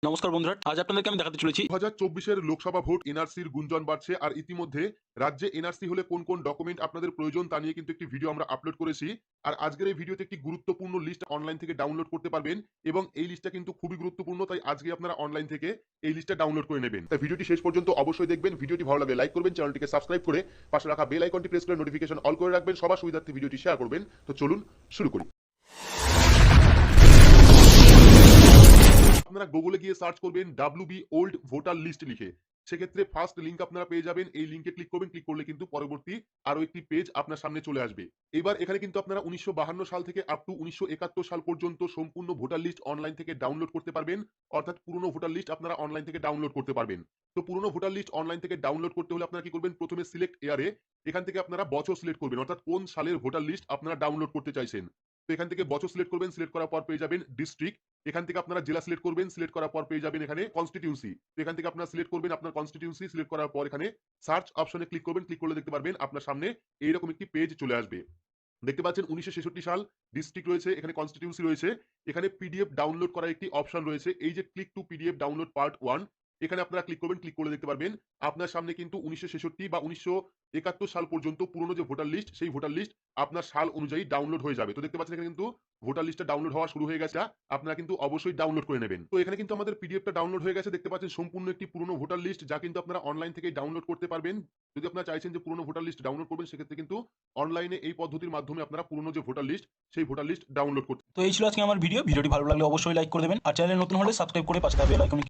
নমস্কার বন্ধুরা, আজ আপনাদেরকে আমি দেখাতে চলেছি 2024 লোকসভা ভোট এনআরসির গুঞ্জন বাড়ছে। আর ইতিমধ্যে রাজ্যে এনআরসি হলে কোন কোন ডকুমেন্ট আপনাদের প্রয়োজন তা নিয়ে কিন্তু একটি ভিডিও আমরা আপলোড করেছি। আর আজকের এই ভিডিওতে একটি গুরুত্বপূর্ণ লিস্ট অনলাইন থেকে ডাউনলোড করতে পারবেন এবং এই লিস্টটা কিন্তু খুবই গুরুত্বপূর্ণ, তাই আজকে আপনারা অনলাইন থেকে এই লিস্টটা ডাউনলোড করে নেবেন। তাই ভিডিওটি শেষ পর্যন্ত অবশ্যই দেখবেন। ভিডিওটি ভালো লাগলে লাইক করবেন, চ্যানেলটিকে সাবস্ক্রাইব করে পাশে রাখা বেল আইকনটি প্রেস করে নোটিফিকেশন অল করে রাখবেন। সবার সুবিধার্থে ভিডিওটি শেয়ার করবেন। তো চলুন শুরু করি। আপনারা গুগলে গিয়ে সার্চ করবেন ডাব্লিউবি ওল্ড ভোটার লিস্ট লিখে। সেক্ষেত্রে ফার্স্ট লিঙ্ক আপনারা পেয়ে যাবেন। এই লিঙ্কে ক্লিক করবেন। ক্লিক করলে কিন্তু পরবর্তী আরো একটি পেজ আপনার সামনে চলে আসবে। এবার এখানে কিন্তু আপনারা 1952 সাল থেকে আপ টু 1971 সাল পর্যন্ত সম্পূর্ণ ভোটার লিস্ট অনলাইন থেকে ডাউনলোড করতে পারবেন। অর্থাৎ পুরনো ভোটার লিস্ট আপনারা অনলাইন থেকে ডাউনলোড করতে পারবেন। তো পুরনো ভোটার লিস্ট অনলাইন থেকে ডাউনলোড করতে হলে আপনারা কি করবেন, প্রথমে সিলেক্ট এয়ারে এখান থেকে আপনারা বছর সিলেক্ট করবেন, অর্থাৎ কোন সালের ভোটার লিস্ট আপনারা ডাউনলোড করতে চাইছেন। তো এখান থেকে বছর সিলেক্ট করবেন। সিলেক্ট করার পর পেয়ে যাবেন ডিস্ট্রিক্ট। এখান থেকে আপনারা জেলা সিলেক্ট করবেন। সিলেক্ট করার পর পেয়ে যাবেন এখানে কনস্টিটিউন্সি। তো এখান থেকে আপনারা সিলেক্ট করবেন আপনার কনস্টিটিউন্সি। সিলেক্ট করার পর এখানে সার্চ অপশনে ক্লিক করবেন। ক্লিক করলে দেখতে পারবেন আপনার সামনে এইরকম একটি পেজ চলে আসবে। দেখতে পাচ্ছেন 1966 সাল ডিস্ট্রিক্ট রয়েছে, এখানে কনস্টিটিউন্সি রয়েছে, এখানে পিডিএফ ডাউনলোড করার একটি অপশন রয়েছে। এই যে click to PDF download part 1, এখানে আপনারা ক্লিক করবেন। ক্লিক করলে দেখতে পারবেন আপনার সামনে কিন্তু 1966 বা 1971 সাল পর্যন্ত পুরনো যে ভোটার লিস্ট, সেই ভোটার লিস্ট আপনার সাল অনুযায়ী ডাউনলোড হয়ে যাবে। তো দেখতে পাচ্ছেন এখানে কিন্তু ভোটার লিস্টটা ডাউনলোড হওয়া শুরু হয়ে গেছে। আপনারা কিন্তু অবশ্যই ডাউনলোড করে নেবেন। তো এখানে কিন্তু আমাদের পিডিএফটা ডাউনলোড হয়ে গেছে। দেখতে পাচ্ছেন সম্পূর্ণ একটি পুরনো ভোটার লিস্ট, যা কিন্তু আপনারা অনলাইন থেকেই ডাউনলোড করতে পারবেন। যদি আপনারা চাইছেন যে পুরনো ভোটার লিস্ট ডাউনলোড করবেন, সেক্ষেত্রে কিন্তু অনলাইনে এই পদ্ধতির মাধ্যমে আপনারা পুরনো যে ভোটার লিস্ট, সেই ভোটার লিস্ট ডাউনলোড করতে। তো এই ছিল আজকে আমার ভিডিওটি ভালো লাগলে অবশ্যই লাইক করে দেবেন আর চ্যানেলে নতুন হলে সাবস্ক্রাইব করে পাশে থাকা বেল আইকনে